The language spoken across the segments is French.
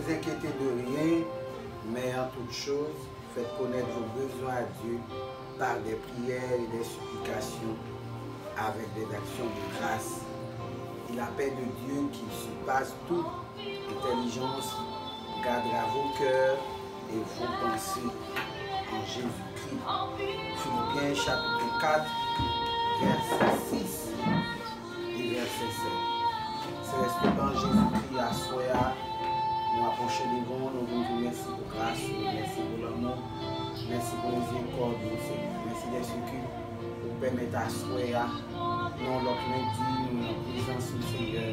vous inquiétez de rien, mais en toute chose, faites connaître vos besoins à Dieu par des prières et des supplications avec des actions de grâce. Et la paix de Dieu qui surpasse toute intelligence gardera vos cœurs et vos pensées en Jésus-Christ. Philippiens chapitre 4, verset 6 et verset 7. C'est respectant Jésus-Christ à soi, nous approcher devant, nous vous remercions pour grâce, merci pour l'amour, merci pour les miséricorde, merci de ce que vous permettez à soi, non l'autre lundi, nous en présence du Seigneur.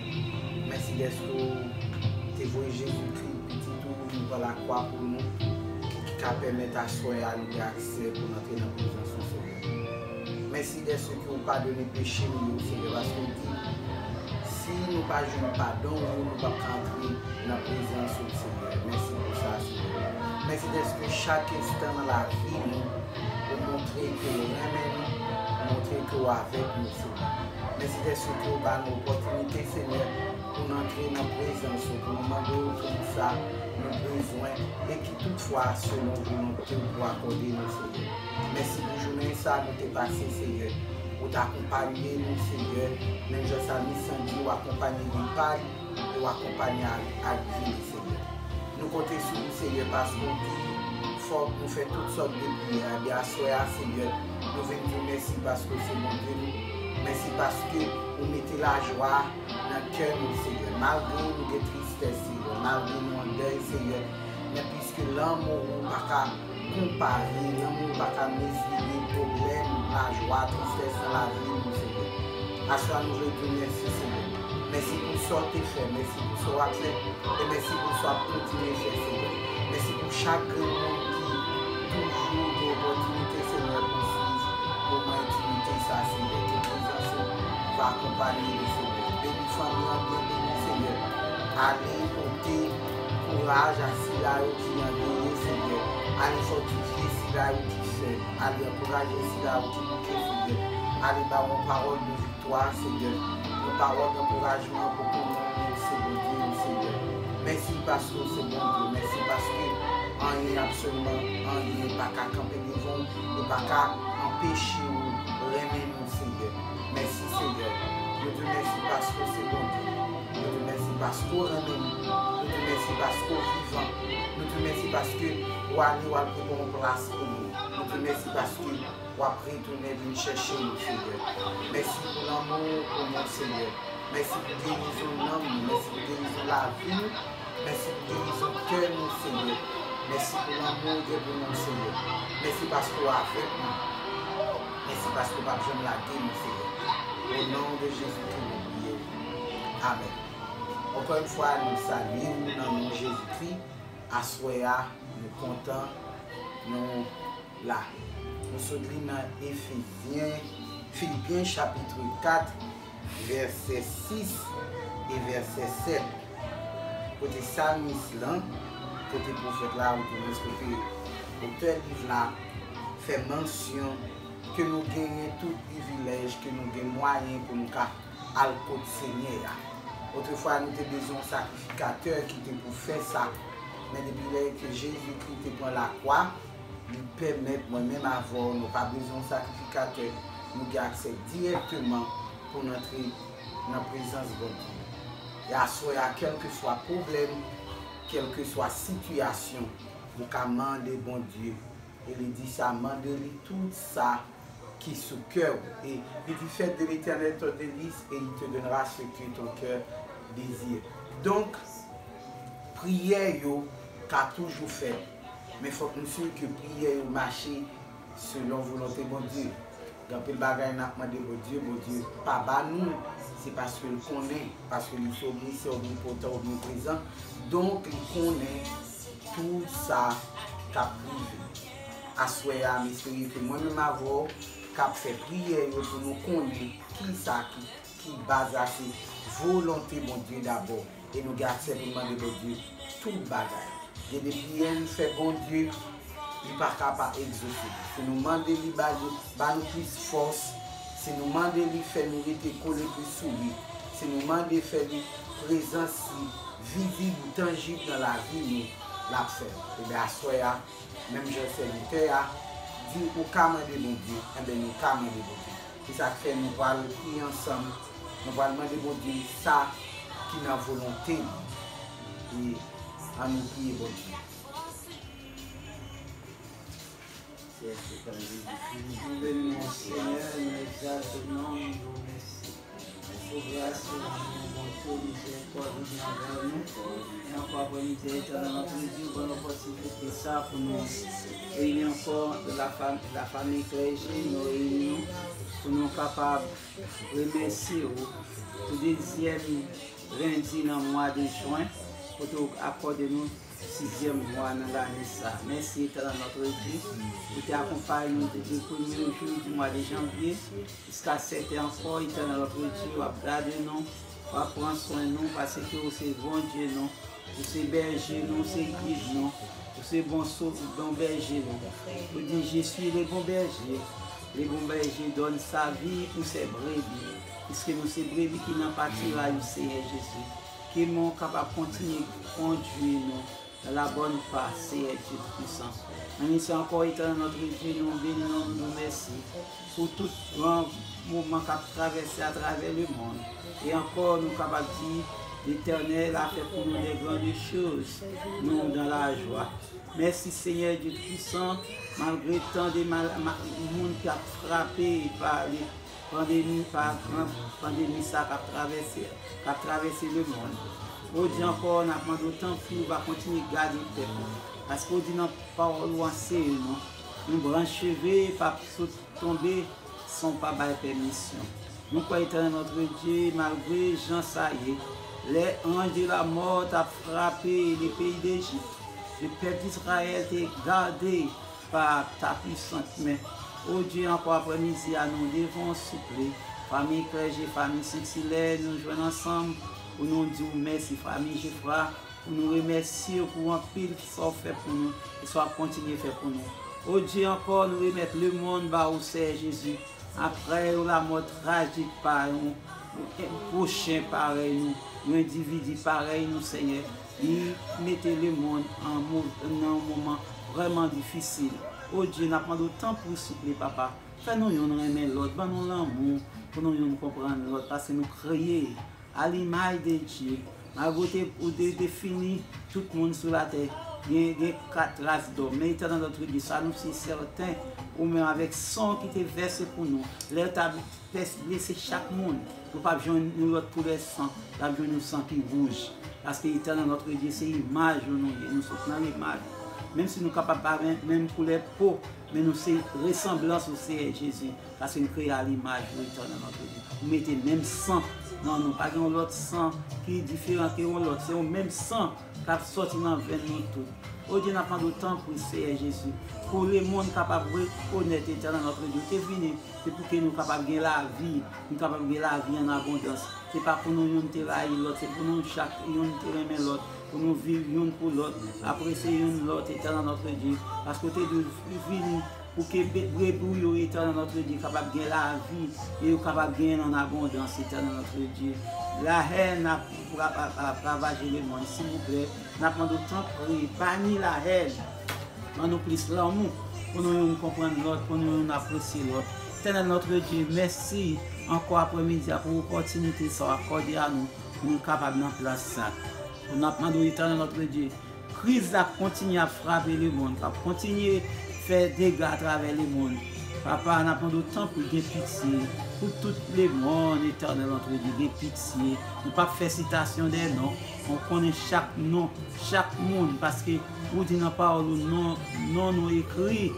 Merci de ce que tu vois Jésus-Christ, petit tout, nous par la croix pour nous, qui permet à soi à nous accès pour entrer dans la présence du Seigneur. Merci de ce que vous pardonnez péché, nous, Seigneur, parce qu'on dit, si nous ne pas jouer pardon, nous ne pouvons pas entrer dans la présence du Seigneur. Merci pour ça, Seigneur. Merci de ce que chaque instant dans la vie, nous, pour montrer que nous aimons, montrer que nous avec nous, Seigneur. Merci de ce que nous avons l'opportunité, Seigneur, pour entrer dans la présence, pour nous demander comme ça nos besoins et qui toutefois, selon volonté, pour accorder nos Seigneur. Merci pour journée ça, nous t'es passé, Seigneur. Pour t'accompagner, nous, Seigneur, même je s'amuse sans Dieu, accompagner les pas, et accompagner à vie, Seigneur. Nous comptons sur vous, Seigneur, parce qu'on dit, faut nous faire toutes sortes de prières. Bien, soyez, Seigneur, nous venons dire merci parce que c'est mon Dieu. Merci parce que vous mettez la joie dans le cœur, nous, Seigneur. Malgré nous de tristesse, Seigneur, malgré nous en deuil, Seigneur, mais puisque l'amour n'a pas comparer, l'amour n'a pas mesurer les problèmes, la joie, la tristesse dans la vie, nous, Seigneur. À soi, nous voulons merci, Seigneur. Merci pour ce que tu fais, merci pour ce que tu fait, et merci pour ce que tu continues à faire, Seigneur. Merci pour chaque monde qui toujours de l'opportunité, Seigneur, pour suivre comment intimité ça, Seigneur. Que présence va accompagner le Seigneur. Béni famille, bien béni, Seigneur. Allez, porter courage à ceux-là qui ont donné, Seigneur. Allez fortifier ceux-là qui fait. Allez encourager ceux-là qui bouquet, Seigneur. Allez dar une parole de victoire, Seigneur. Une parole d'encouragement pour que nous, c'est bon Dieu, Seigneur. Merci parce que c'est bon Dieu. Merci parce que rien absolument, rien pas qu'à camper devant, et pas qu'à empêcher ou remettre nous, Seigneur. Merci, Seigneur. Je te remercie parce que c'est bon Dieu. Je te remercie parce qu'on remet nous. Je te remercie parce qu'on vivant. Je te remercie parce que vous allez pour une place pour nous. Je te remercie parce que vous après tourner venir chercher nous, Seigneur. Merci pour l'amour pour mon Seigneur. Merci pour guérison l'homme. Merci pour guérison la vie. Merci pour guérison le cœur, mon Seigneur. Merci pour l'amour de mon Seigneur. Merci parce que vous avec nous. Merci parce que vous n'avez jamais lâché, mon Seigneur. Au nom de Jésus-Christ, nous prions. Amen. Encore une fois, nous saluons dans le nom de Jésus-Christ. À Soya, nous comptons, nous là. Nous sommes dans Éphésiens, Philippiens chapitre 4, verset 6 et verset 7. Côté psalmiste là, côté prophète là, côté auteur livre là, fait mention que nous gagnons tout privilège, que nous gagnons moyens pour nous aller côté Seigneur. Autrefois, nous avons besoin d'un sacrificateur qui était pour faire ça. Mais depuis que Jésus-Christ prend la croix, nous permet moi-même avoir, nous pas besoin de sacrificateur, nous avons accès directement pour entrer dans la présence de Dieu. Et à soi, quel que soit problème, quelle que soit situation, nous pouvons demander bon Dieu. Et il dit ça, demandez-lui tout ça qui est sous cœur. Et il dit fais de l'Éternel ton délice et il te donnera ce que ton cœur désire. Donc, prière, qu'a toujours fait. Mais il faut que nous soyons que prière marcher selon volonté de Dieu. Dans le bagage, nous demandé bon Dieu, pas bas nous, c'est parce qu'il connaît, parce qu'il est omnipotent, omniprésent. Donc, il connaît tout ça qu'a privé. À souhait, à m'espérer que moi-même avoir, qu'a fait prière pour nous connaître qui ça qui base à cette volonté de Dieu d'abord. Et nous gardons simplement de Dieu tout le bagage. Et des prières nous fait bon Dieu, il n'est pas capable d'exaucer. Si nous demandons lui, nous plus force. Si nous demandons lui, faire nous être collés plus sous lui. Si nous demandons faire lui présence visible ou tangible dans la vie, la fait. Et bien, à soi, même je serviteur, dit au camp de mon Dieu, et bien, nous camp de mon Dieu. Et ça fait, nous allons prier ensemble, nous allons demander mon Dieu, ça qui est la volonté, et à nous prier, mon Dieu. Nous bénissons Seigneur, nous exaltons, nous vous remercions. Pour grâce, pour bonté, miséricorde, envers nous. Et encore pour l'unité éternelle, notre Dieu, pour l'opportunité ça pour nous réunir encore de la famille clergée, nous réunir pour nous capables de remercier au deuxième lundi dans le mois de juin, pour tout accorder nous 6e mois dans l'année ça. Merci éternel notre Dieu pour t'accompagner nous depuis le premier jour du mois de janvier jusqu'à 7 ans encore, éternel notre Dieu, va garder nous, va prendre soin de nous parce que c'est bon Dieu nous, c'est berger nous, c'est guide nous, c'est bon berger nous. Vous dites, je suis le bon berger. Le bon berger donne sa vie pour ses brebis, puisque nous c'est brebis qui n'ont pas tiré au Seigneur Jésus, qui sont capables de continuer à conduire nous dans la bonne part, Seigneur Dieu puissant. Nous sommes encore éternel notre Dieu, nous bénissons, nous merci pour tout grand mouvement qui a traversé à travers le monde. Et encore nous sommes capables de dire, l'Éternel a fait pour nous des grandes choses, nous dans la joie. Merci Seigneur Dieu puissant, malgré tant de monde qui a frappé par les pandémies, par la pandémie ça qui a traversé le monde. Aujourd'hui encore, on a demandé autant que nous va continuer à garder le peuple. Parce qu'on dit dans la parole ou en série, nous branchevés, pas tomber sans pas de permission. Nous croyons éternel notre Dieu, malgré Jean ça y est, les anges de la mort ont frappé les pays d'Égypte. Le peuple d'Israël est gardé par ta puissante main. Oh Dieu, encore après-midi, nous devons souffler. Famille clergée, famille Saint-Hilaire, nous jouons ensemble pour nous dire merci, famille Geoffroy, pour nous remercier pour un pile qui soit fait pour nous et soit continué faire pour nous. Oh Dieu, encore nous remettre le monde bas au Seigneur Jésus. Après la mort tragique par nous, prochain pareil, nous individus pareil, nous Seigneur. Il mettait le monde en un moment vraiment difficile. Oh Dieu, nous avons autant pour souffler, papa. Fais-nous aimer l'autre, nous l'amour, pour nous comprendre l'autre, parce que nous créons à l'image de Dieu. Malgré pour définir tout le monde sur la terre, il y a 4 races d'hommes. Mais étant dans notre Dieu, ça nous c'est certain, ou même avec sang qui était versé pour nous, l'air t'a blessé chaque monde. Nous ne pouvons pas l'autre pour les sangs, nous avons nous sang qui rouge. Parce que éternel notre Dieu, c'est l'image de nous sommes dans l'image. Même si nous sommes capables, même pour les peaux, mais nous sommes ressemblance au Seigneur Jésus. Parce que nous créons à l'image de l'éternel notre Dieu. Vous mettez même sang. Non, nous pas l'autre sang qui est différent que l'autre. C'est le même sang qui a sorti dans le nous tous. Aujourd'hui, nous avons autant pour le Seigneur Jésus. Pour le monde capable de reconnaître l'éternel notre Dieu. C'est venu, c'est pour que nous soyons capables de gagner la vie. Nous sommes capables de gagner la vie en abondance. Ce n'est pas pour nous nous trahir l'autre, c'est pour nous chaque nous aimer l'autre. Pour nous vivre l'un pour l'autre. Apprécier l'autre, éternel notre Dieu. Parce que tu es venu pour que les brebis éternel notre Dieu capable de gagner la vie et capable de gagner en abondance, éternel notre Dieu. La haine a ravagé le monde, s'il vous plaît. Nous avons autant prier, bannir la haine. Nous plus l'amour pour nous comprendre l'autre, pour nous apprécier l'autre. Éternel notre Dieu, merci encore après-midi pour l'opportunité qui accordée à nous, pour nous capables de place ça. Nous demandons éternel notre Dieu. Crise a continué à frapper le monde, a continué à faire des dégâts à travers le monde. Papa, nous avons autant pour des pitié, pour tout le monde, éternel notre Dieu, des pitié. Nous ne pas faire citation des noms, on connaît chaque nom, chaque monde, parce que vous dites dans la parole, non nous écrit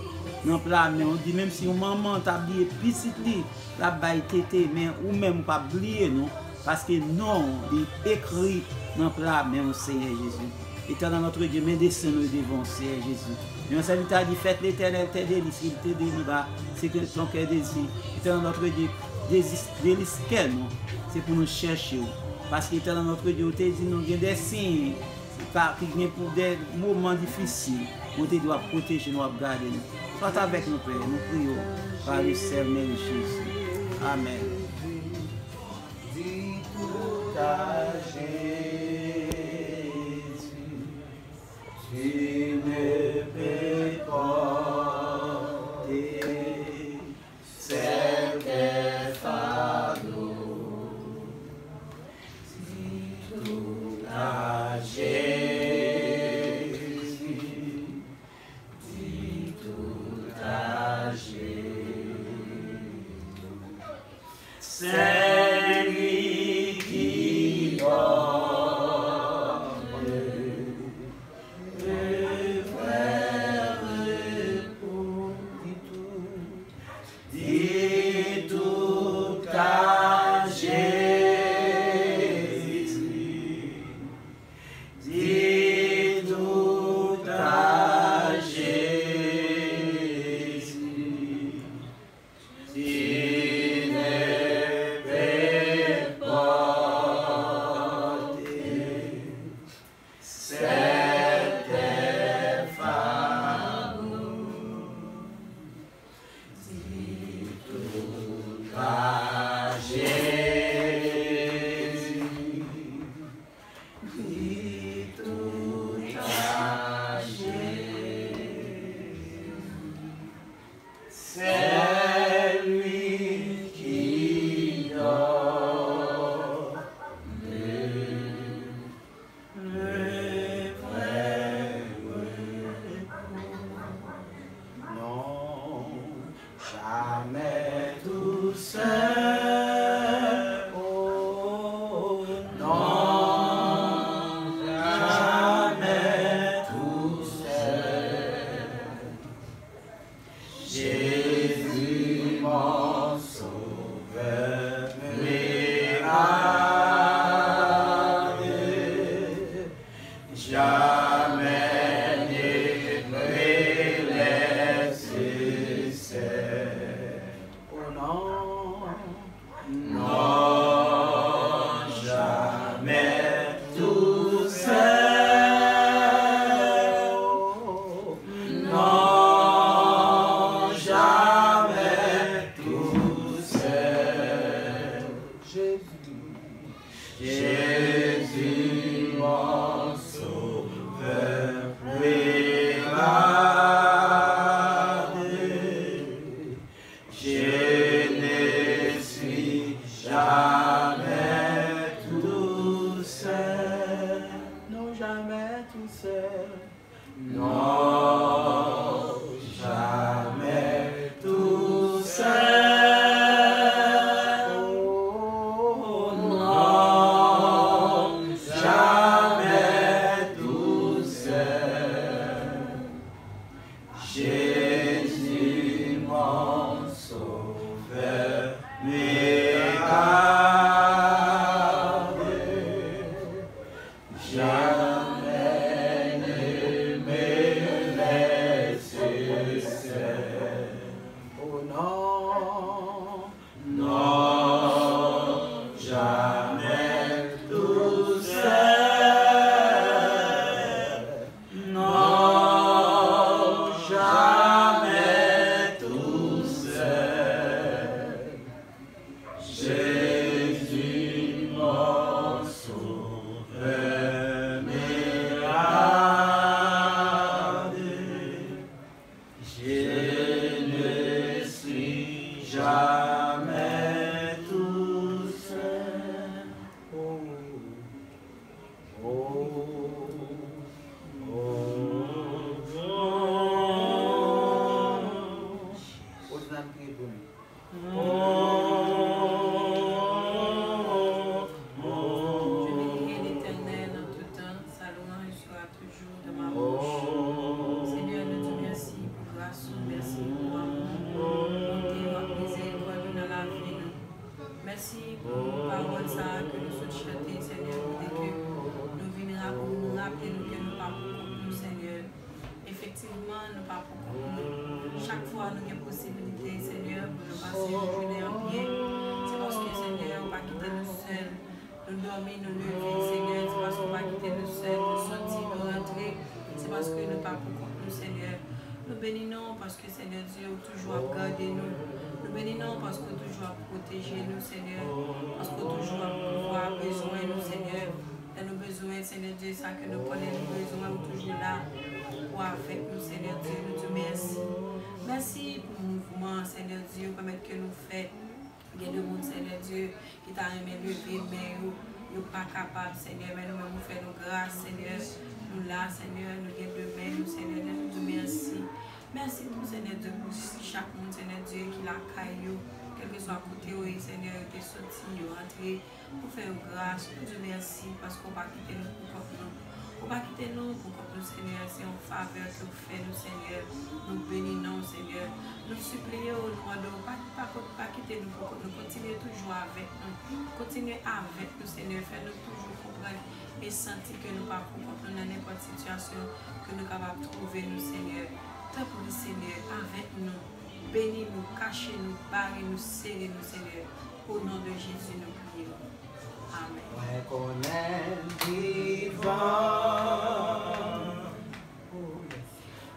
dans la main. On dit même si une maman t'a oublié petit, la baille tété, mais ou même pas oublier non, parce que non, il écrit dans la main au Seigneur Jésus. Éternel notre Dieu, mais descends-nous devant Seigneur Jésus. Mais on s'invite à dire, faites l'Éternel tes délices, il te donnera ce que ton cœur désire. Éternel notre Dieu, délice quel nom, c'est pour nous chercher. Parce que éternel notre Dieu, te dit nous avons des signes qui viennent pour des moments difficiles. On te doit protéger nous, garder nous. Sois avec nous, Père, nous prions par le Seigneur Jésus. Amen. c'est lui qui dort. Le vrai Non, jamais tout seul. oh, Non, jamais tout seul. Jésus, mon sauveur, me garde. Jamais ne me laisse seul. oh non, Non, jamais tout seul. oh, Non, jamais tout seul. Jésus, mon sauveur, me garde. Je ne suis jamais tout seul. non, jamais tout seul. Non, jamais tout seul. Oh, Non, jamais tout seul. Jésus, mon sauveur, me garde. Jamais ne me laisse seul. oh non, Non, jamais tout seul. Non, jamais tout seul. Jésus, mon sauveur, me garde. Je ne suis jamais tout seul. oh, oh, oh, oh, je n'ai prié pour nous. Je bénirai l'Éternel en tout temps, sa louange sera toujours de ma bouche. Seigneur, nous te merci pour grâce, merci pour amour, bonté, miséricorde dans la vie. Merci pour parole ça que nous sommes chantés, Seigneur, dès que nous venons pour nous rappeler que nous pas pour nous, Seigneur. Effectivement, nous pas pour nous. Chaque fois, nous avons possibilité, Seigneur, pour nous passer une journée en pied. C'est parce que, Seigneur, on ne va pas quitter nous seuls. Nous dormir, nous lever, Seigneur. C'est parce qu'on ne va pas quitter nous seuls. Nous sortir, nous rentrer. C'est parce que nous pas pour nous, Seigneur. Nous bénissons parce que, Seigneur Dieu, toujours garder nous. Nous bénissons parce que toujours protéger nous, Seigneur. Parce que toujours pouvoir besoin nous, Seigneur. Et nos besoins, Seigneur Dieu, ça que nous connaissons, nos besoins, nous toujours là pour avec nous, Seigneur Dieu. Nous te merci. Merci pour le mouvement, Seigneur Dieu, permettre que nous fassions. Il y a des gens, Seigneur Dieu, qui t'a aimé lever, mais ils ne sont pas capables, Seigneur. Mais nous-mêmes, nous faisons grâce, Seigneur. Nous là, Seigneur, nous avons demain, nous, Seigneur, nous te merci. Merci pour, Seigneur Dieu, pour chaque monde, Seigneur Dieu, qui l'a caillou, quel que soit côté, oui, Seigneur, qui est sorti, rentré, pour faire grâce. Nous te merci parce qu'on va quitter nous pour nous. On va quitter nous pour nous, Seigneur. C'est en faveur que vous faites, nous, Seigneur. Nous bénissons, Seigneur. Nous supplions, nous demandons, pas quitter nous pour nous continuer toujours avec nous. Continuer avec nous, Seigneur. Fais-nous toujours comprendre et sentir que nous ne pouvons pas comprendre dans n'importe quelle situation que nous sommes capables de trouver, nous, Seigneur. Tant pour le Seigneur, avec nous. Bénis-nous, cachez-nous, barrez-nous, serrez-nous, Seigneur. Au nom de Jésus, nous prions. Amen. Ouais, qu'on est vivant,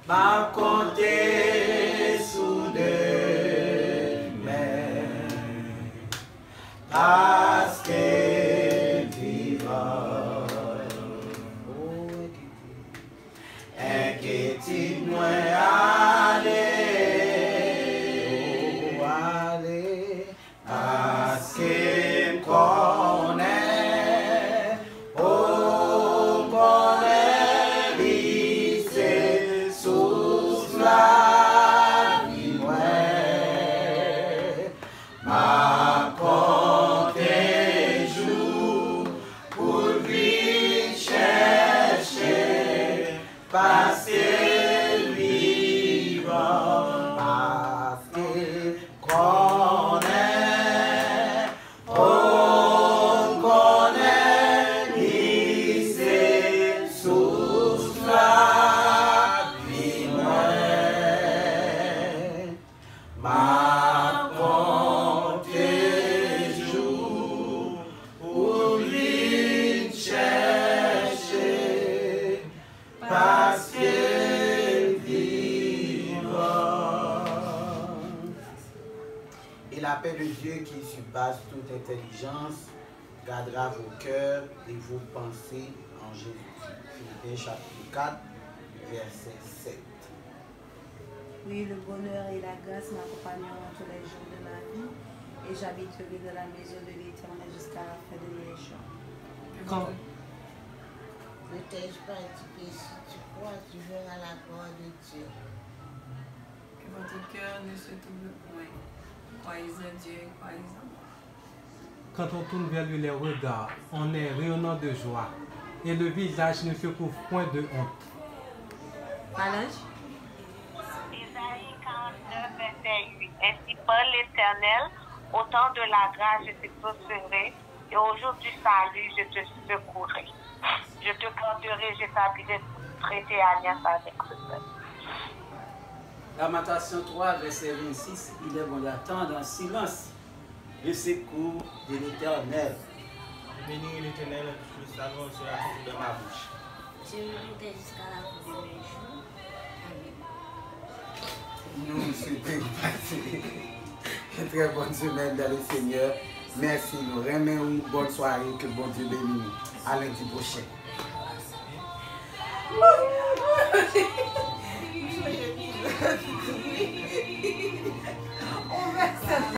ma compter sous deux mains, parce que vivant, inquiétude moins aller, la vie, ma compte jour pour lui chercher, parce que vivant, parce que connaît, on connaît, il sait sous la vie, ma compte jour pour lui chercher, parce que vivant. Et la paix de Dieu qui surpasse toute intelligence gardera vos cœurs et vos pensées en Jésus-Christ. Philippiens chapitre 4, verset 7. Oui, le bonheur et la grâce m'accompagneront tous les jours de ma vie et j'habiterai dans la maison de l'Éternel jusqu'à la fin de mes jours. Quand Ne t'ai-je pas dit que si tu crois, tu verras la gloire de Dieu. Que votre cœur ne se trouble point. Croyez en Dieu et croyez en moi. Quand on tourne vers lui les regards, on est rayonnant de joie et le visage ne se couvre point de honte. Malange? Isaïe 49, verset 8. Ainsi parle l'Éternel, au temps de la grâce je te sauverai, et au jour du salut je te secourrai. Je te garderai, j'établirai traité alliance avec ce peuple. Lamentation 3, verset 26, il est bon d'attendre en silence le secours de l'Éternel. Bénis l'Éternel, le salon sera toujours dans ma bouche. Dieu me guide jusqu'à la fin de mes jours. Amen. Nous souhaitons passer une très bonne semaine dans le Seigneur. Merci, nous remercions une bonne soirée, que bon Dieu bénisse nous. À lundi prochain. Je